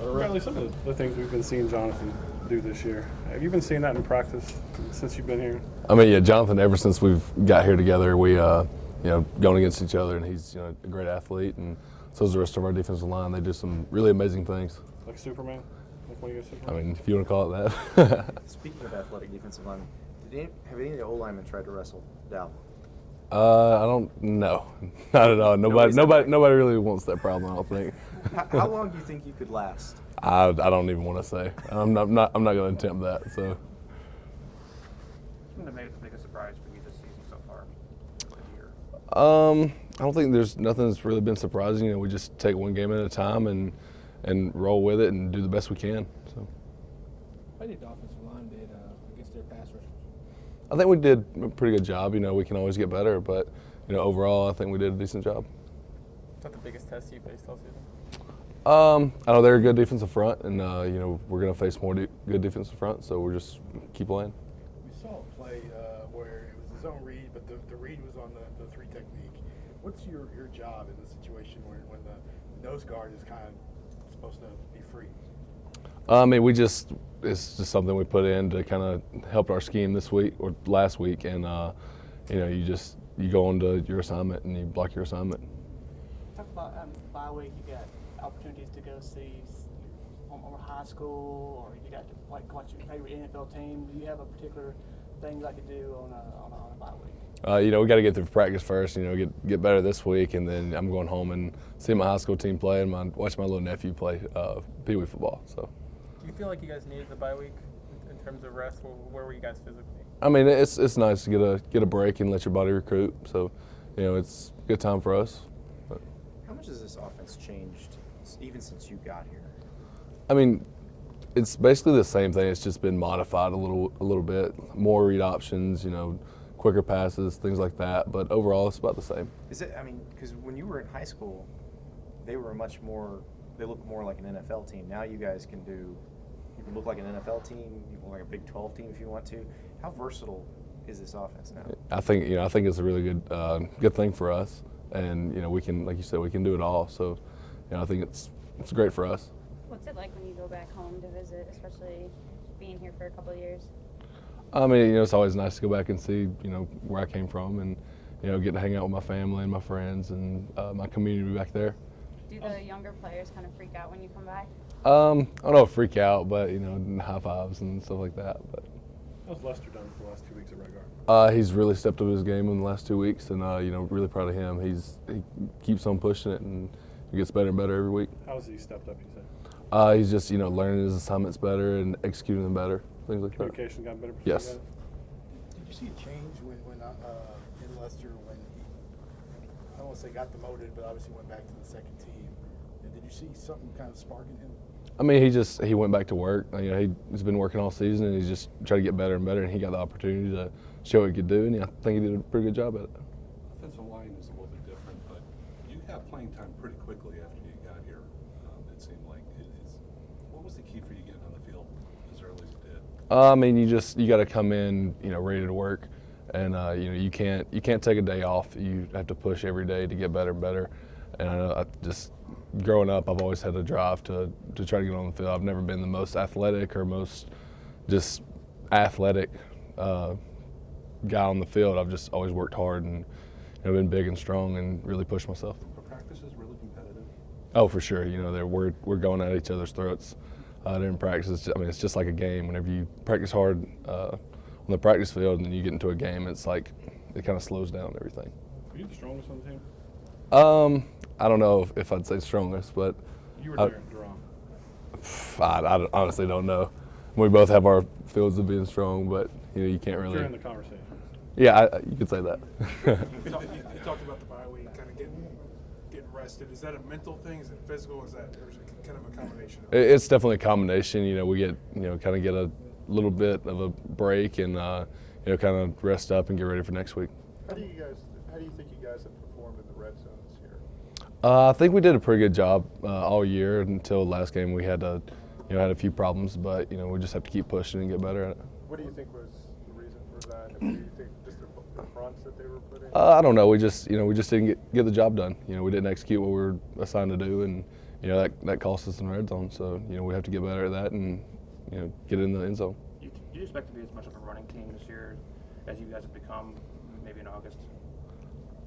Bradley, some of the things we've been seeing Jonathan do this year, have you been seeing that in practice since you've been here? I mean, yeah, Jonathan, ever since we've got here together, we, going against each other, and he's, a great athlete, and so is the rest of our defensive line. They do some really amazing things. Like Superman? Like when you go Superman? I mean, if you want to call it that. Speaking of athletic defensive linemen, have any of the O-linemen tried to wrestle Dow? I don't know. Not at all. Nobody really wants that problem, I don't think. How long do you think you could last? I don't even want to say. I'm not going to attempt that. So. What's been the biggest surprise for you this season so far? I don't think there's nothing that's really been surprising. We just take one game at a time and roll with it and do the best we can. So. How did the offensive line did against their pass rushers? I think we did a pretty good job. We can always get better, but overall, I think we did a decent job. Is that the biggest test you faced all season? I know they're a good defensive front, and we're going to face more good defensive front, so we're just keep playing. We saw a play where it was a zone read, but the read was on the three technique. What's your job in the situation when the nose guard is kind of supposed to be free? I mean, it's just something we put in to kind of help our scheme this week or last week, and you go into your assignment and you block your assignment. Talk about bye week. You got opportunities to go see or high school, or you got to watch your favorite NFL team. Do you have a particular thing you like to do on a bye week? We got to get through practice first. Get better this week, and then I'm going home and see my high school team play and watch my little nephew play Pee Wee football. So. Do you feel like you guys needed the bye week in terms of rest? Where were you guys physically? I mean, it's nice to get a break and let your body recruit. So, it's a good time for us. But. How much has this offense changed even since you got here? I mean, it's basically the same thing. It's just been modified a little bit. More read options, quicker passes, things like that. But overall, it's about the same. Is it? I mean, because when you were in high school, they were they looked more like an NFL team. Now you guys can look like an NFL team. You can look like a Big 12 team if you want to. How versatile is this offense now? I think it's a really good thing for us, and we can, like you said, we can do it all. So, I think it's great for us. What's it like when you go back home to visit, especially being here for a couple of years? I mean, it's always nice to go back and see, where I came from, and get to hang out with my family and my friends and my community back there. Do the younger players kind of freak out when you come back? I don't know, freak out, but high fives and stuff like that. But how's Lester done for the last 2 weeks at right guard? He's really stepped up his game in the last 2 weeks, and really proud of him. He keeps on pushing it, and he gets better and better every week. How has he stepped up? You said? He's just learning his assignments better and executing them better, things like that. Communication got better. Yes. Did you see a change when in Lester when he, I don't want to say got demoted, but obviously went back to the second team? And did you see something kind of sparking him? I mean, he went back to work. He's been working all season, and he's just trying to get better and better. And he got the opportunity to show what he could do, and I think he did a pretty good job at it. Offensive line is a little bit different, but you got playing time pretty quickly after you got here. It seemed like what was the key for you getting on the field as early as you did? I mean, you got to come in, ready to work, and you can't take a day off. You have to push every day to get better and better. And I just growing up, I've always had a drive to try to get on the field. I've never been the most athletic or most just athletic guy on the field. I've just always worked hard and been big and strong and really pushed myself. Are practices really competitive? Oh, for sure. We're going at each other's throats during practice. It's just like a game. Whenever you practice hard on the practice field and then you get into a game, it's like it kind of slows down everything. Are you the strongest on the team? I don't know if I'd say strongest, but you were there in Durham. I honestly don't know. We both have our fields of being strong, but you can't really. You're in the conversation. Yeah, you could say that. You talked about the bye week, kind of getting rested. Is that a mental thing? Is it physical? Or is it kind of a combination? It's definitely a combination. We get kind of get a little bit of a break and kind of rest up and get ready for next week. How do you think you guys have performed in the red zone this year? I think we did a pretty good job all year until last game. We had had a few problems, but we just have to keep pushing and get better at it. What do you think was the reason for that? Do you think just the fronts that they were put in? I don't know. We just didn't get the job done. We didn't execute what we were assigned to do, and you know, that costs us in the red zone. So, you know, we have to get better at that and, you know, get in the end zone. Do you expect to be as much of a running team this year as you guys have become maybe in August?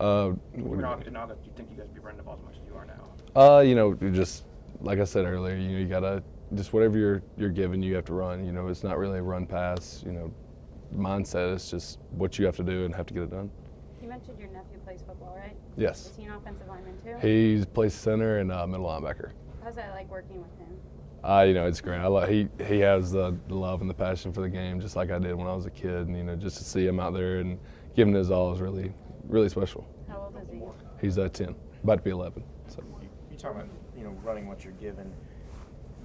In August, do you think you guys will be running the ball as much as you are now? You know, just like I said earlier, you know, you gotta just whatever you're given, you have to run. You know, it's not really a run pass. You know, mindset is just what you have to do and have to get it done. You mentioned your nephew plays football, right? Yes. Is he an offensive lineman too? He plays center and middle linebacker. How's that like working with him? You know, it's great. He has the love and the passion for the game, just like I did when I was a kid. And you know, just to see him out there and giving his all is really, really special. How old is he? He's 10, about to be 11. So. You talk about, you know, running what you're given.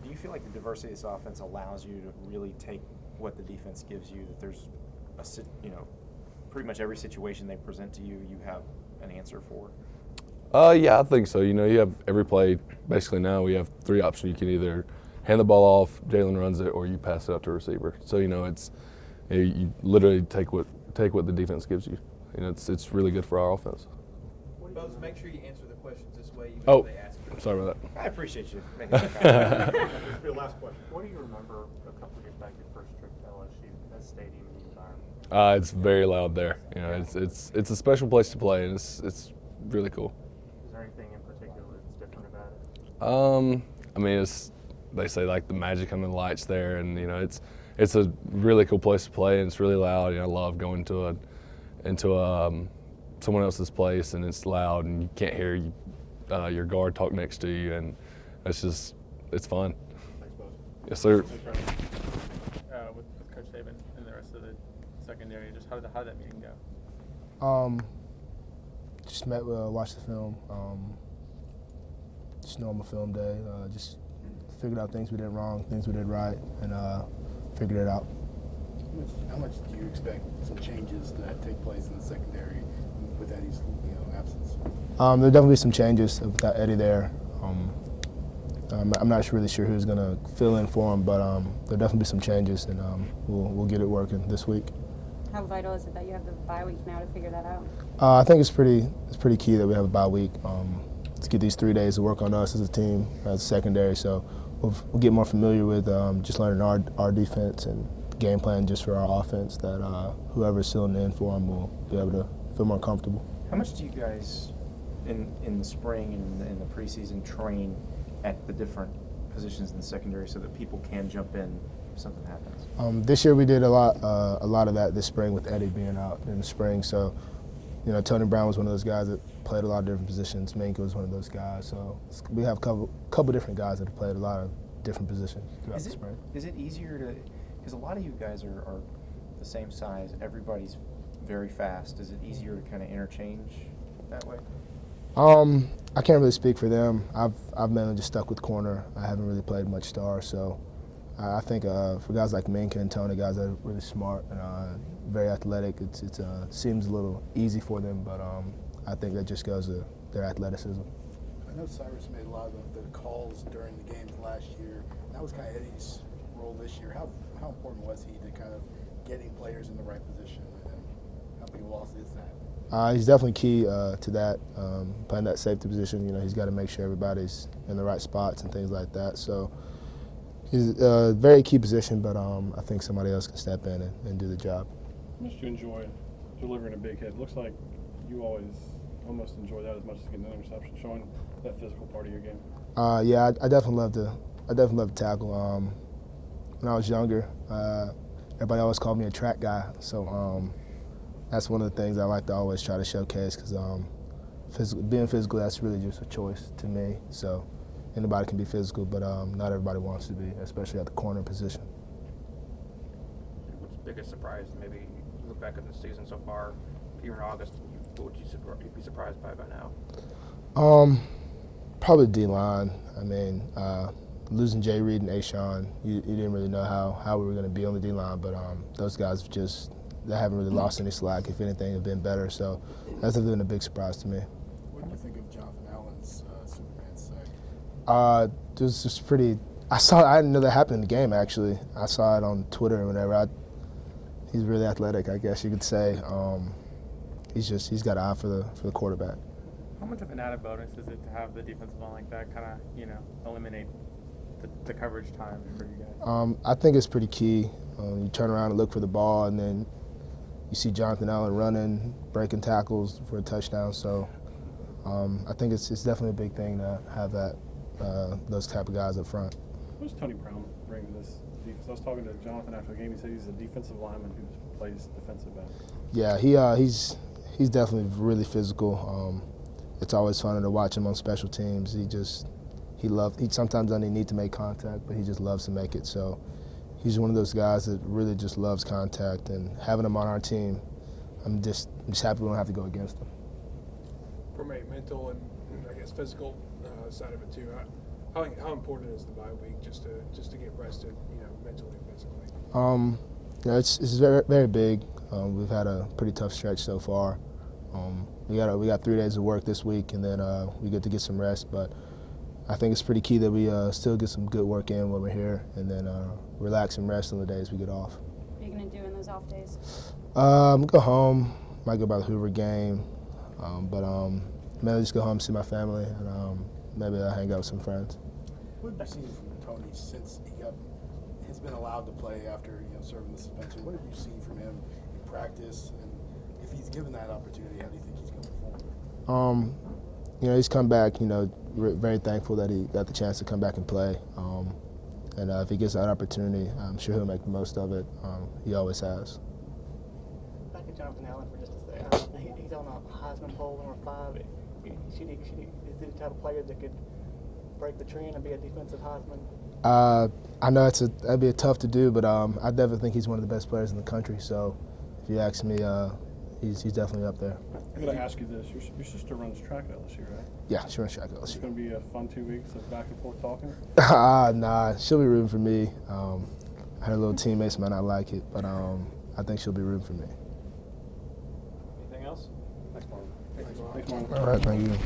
Do you feel like the diversity of this offense allows you to really take what the defense gives you? That there's you know, pretty much every situation they present to you, you have an answer for? Yeah, I think so. You know, you have every play. Basically now we have 3 options. You can either hand the ball off, Jalen runs it, or you pass it out to a receiver. So you know, you literally take what the defense gives you. You know, it's really good for our offense. Buzz, make sure you answer the questions this way, even Oh, if they ask you. sorry about that. I appreciate you making that comment. This will be the last question. What do you remember a couple of years back, your first trip to LSU, that stadium and the environment? It's very loud there. You know, it's a special place to play, and it's really cool. Is there anything in particular that's different about it? I mean, they say like the magic and the lights there, and you know, it's a really cool place to play, and it's really loud. You know, I love going into someone else's place, and it's loud, and you can't hear your guard talk next to you, and it's fun. Thanks, Buzz. Yes, sir. Thanks, Brandon. With Coach Saban and the rest of the secondary, just how did that meeting go? Just watched the film. Just normal film day. Just figured out things we did wrong, things we did right, and figured it out. How much do you expect some changes to take place in the secondary with Eddie's absence? There'll definitely be some changes without Eddie there. I'm not really sure who's going to fill in for him, but there'll definitely be some changes, and we'll get it working this week. How vital is it that you have the bye week now to figure that out? I think it's pretty key that we have a bye week to get these 3 days to work on us as a team, as a secondary. So we'll get more familiar with just learning our defense and game plan just for our offense. That whoever's filling in for him will be able to feel more comfortable. How much do you guys in the spring and in the preseason train at the different positions in the secondary so that people can jump in if something happens? This year we did a lot of that this spring with Eddie being out in the spring. So, you know, Tony Brown was one of those guys that played a lot of different positions. Minka was one of those guys. So we have a couple different guys that have played a lot of different positions throughout the spring. Is it easier to, because a lot of you guys are the same size, everybody's very fast. Is it easier to kind of interchange that way? I can't really speak for them. I've mainly just stuck with corner. I haven't really played much star, so I think for guys like Minka and Tony, guys that are really smart and very athletic, it seems a little easy for them, but I think that just goes to their athleticism. I know Cyrus made a lot of the calls during the games last year. That was kind of Eddie's role this year. How important was he to kind of getting players in the right position, and how big a loss is that? He's definitely key to that, playing that safety position. You know, he's got to make sure everybody's in the right spots and things like that. So he's a very key position, but I think somebody else can step in and do the job. How much do you enjoy delivering a big hit? Looks like you always almost enjoy that as much as getting an interception, showing that physical part of your game. Yeah, I definitely love to tackle. When I was younger, everybody always called me a track guy, so that's one of the things I like to always try to showcase, because being physical, that's really just a choice to me. So anybody can be physical, but not everybody wants to be, especially at the corner position. What's the biggest surprise? Maybe you look back at the season so far, here in August, what would you be surprised by now? Probably D-line. I mean, losing Jay Reed and Ashawn, you didn't really know how we were going to be on the D-line, but those guys they haven't really lost any slack. If anything, have been better. So that's been a big surprise to me. What do you think of Jonathan Allen's Superman sack? It was just pretty. I didn't know that happened in the game. Actually, I saw it on Twitter or whatever. He's really athletic, I guess you could say. He's got an eye for the quarterback. How much of an added bonus is it to have the defensive line like that kind of, eliminate the coverage time for you guys? I think it's pretty key. You turn around and look for the ball, and then you see Jonathan Allen running, breaking tackles for a touchdown. So I think it's definitely a big thing to have those type of guys up front. What does Tony Brown bring to this defense? I was talking to Jonathan after the game. He said he's a defensive lineman who just plays defensive back. Yeah, he's definitely really physical. It's always fun to watch him on special teams. He sometimes doesn't need to make contact, but he just loves to make it. So he's one of those guys that really just loves contact, and having him on our team, I'm just happy we don't have to go against him. From a mental and I guess physical side of it too, how important is the bye week just to get rested, mentally and physically? It's very, very big. We've had a pretty tough stretch so far. We got 3 days of work this week, and then we get to get some rest. But I think it's pretty key that we still get some good work in when we're here, and then relax and rest on the days we get off. What are you going to do in those off days? Go home. Might go by the Hoover game, but maybe just go home and see my family, and maybe I'll hang out with some friends. What have you seen from Tony since he's been allowed to play after serving the suspension? What have you seen from him in practice, and if he's given that opportunity, how do you think he's going to perform? He's come back. Very thankful that he got the chance to come back and play. And if he gets that opportunity, I'm sure he'll make the most of it. He always has. Back to Jonathan Allen for just a second. He's on a Heisman poll, number 5. Is he the type of player that could break the trend and be a defensive Heisman? I know that'd be tough to do, but I definitely think he's one of the best players in the country. So if you ask me, he's definitely up there. I'm going to ask you this. Your sister runs track at LSU, right? Yeah, she runs track at LSU. It's going to be a fun 2 weeks of back and forth talking? Nah, she'll be rooting for me. Her little teammates might not like it, but I think she'll be rooting for me. Anything else? Thanks, Marlon. All right, thank you.